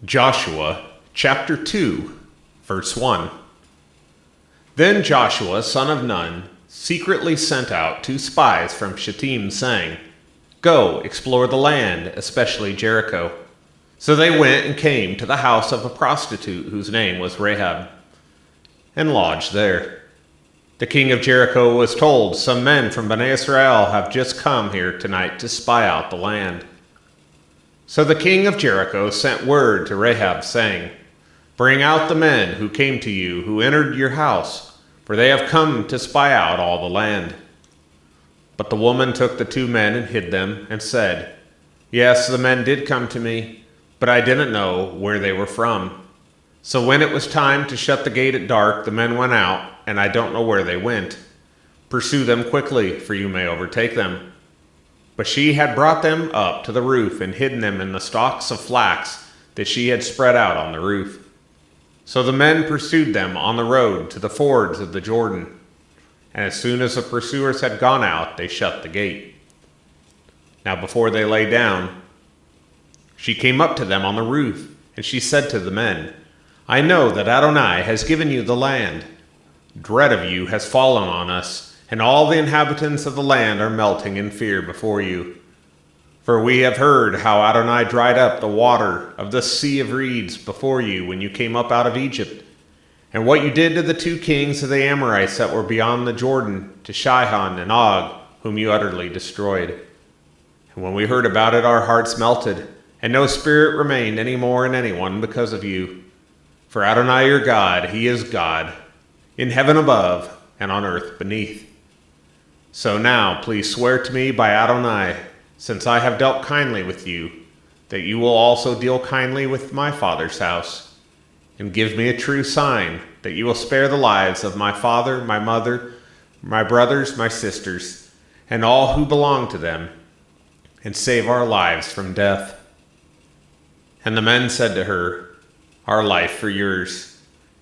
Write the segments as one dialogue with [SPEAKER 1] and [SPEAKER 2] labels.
[SPEAKER 1] Joshua chapter 2, verse 1. Then Joshua, son of Nun, secretly sent out 2 spies from Shittim, saying, "Go, explore the land, especially Jericho." So they went and came to the house of a prostitute whose name was Rahab, and lodged there. The king of Jericho was told, "Some men from Bnei Israel have just come here tonight to spy out the land." So the king of Jericho sent word to Rahab, saying, "Bring out the men who came to you, who entered your house, for they have come to spy out all the land." But the woman took the 2 men and hid them, and said, "Yes, the men did come to me, but I didn't know where they were from. So when it was time to shut the gate at dark, the men went out, and I don't know where they went. Pursue them quickly, for you may overtake them." But she had brought them up to the roof and hidden them in the stalks of flax that she had spread out on the roof. So the men pursued them on the road to the fords of the Jordan. And as soon as the pursuers had gone out, they shut the gate. Now before they lay down, she came up to them on the roof, and she said to the men, "I know that Adonai has given you the land. Dread of you has fallen on us, and all the inhabitants of the land are melting in fear before you. For we have heard how Adonai dried up the water of the Sea of Reeds before you when you came up out of Egypt, and what you did to the 2 kings of the Amorites that were beyond the Jordan, to Sihon and Og, whom you utterly destroyed. And when we heard about it, our hearts melted, and no spirit remained any more in anyone because of you. For Adonai your God, he is God, in heaven above and on earth beneath. So now please swear to me by Adonai, since I have dealt kindly with you, that you will also deal kindly with my father's house, and give me a true sign that you will spare the lives of my father, my mother, my brothers, my sisters, and all who belong to them, and save our lives from death." And the men said to her, "Our life for yours,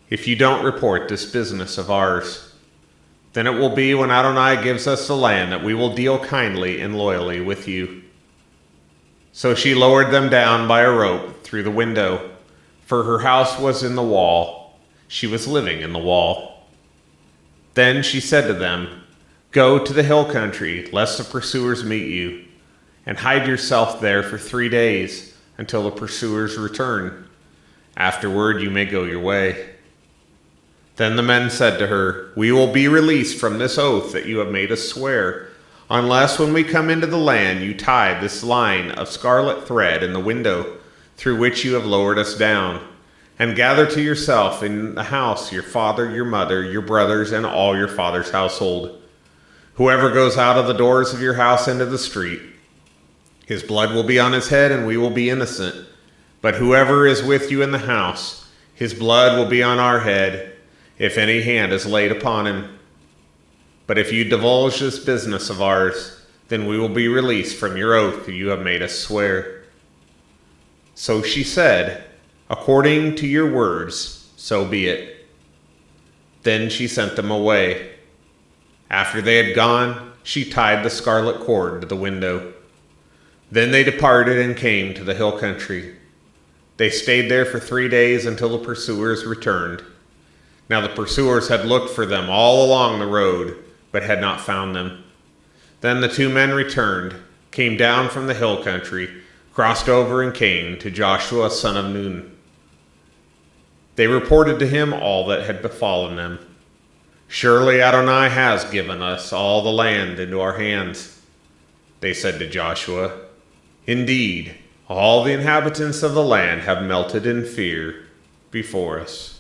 [SPEAKER 1] if you don't report this business of ours. Then it will be when Adonai gives us the land that we will deal kindly and loyally with you." So she lowered them down by a rope through the window, for her house was in the wall. She was living in the wall. Then she said to them, "Go to the hill country, lest the pursuers meet you, and hide yourself there for 3 days until the pursuers return. Afterward you may go your way." Then the men said to her, "We will be released from this oath that you have made us swear, unless when we come into the land you tie this line of scarlet thread in the window through which you have lowered us down, and gather to yourself in the house your father, your mother, your brothers, and all your father's household. Whoever goes out of the doors of your house into the street, his blood will be on his head, and we will be innocent. But whoever is with you in the house, his blood will be on our head, if any hand is laid upon him. But if you divulge this business of ours, then we will be released from your oath that you have made us swear." So she said, "According to your words, so be it." Then she sent them away. After they had gone, she tied the scarlet cord to the window. Then they departed and came to the hill country. They stayed there for 3 days until the pursuers returned. Now the pursuers had looked for them all along the road, but had not found them. Then the 2 men returned, came down from the hill country, crossed over and came to Joshua son of Nun. They reported to him all that had befallen them. "Surely Adonai has given us all the land into our hands." They said to Joshua, "Indeed, all the inhabitants of the land have melted in fear before us."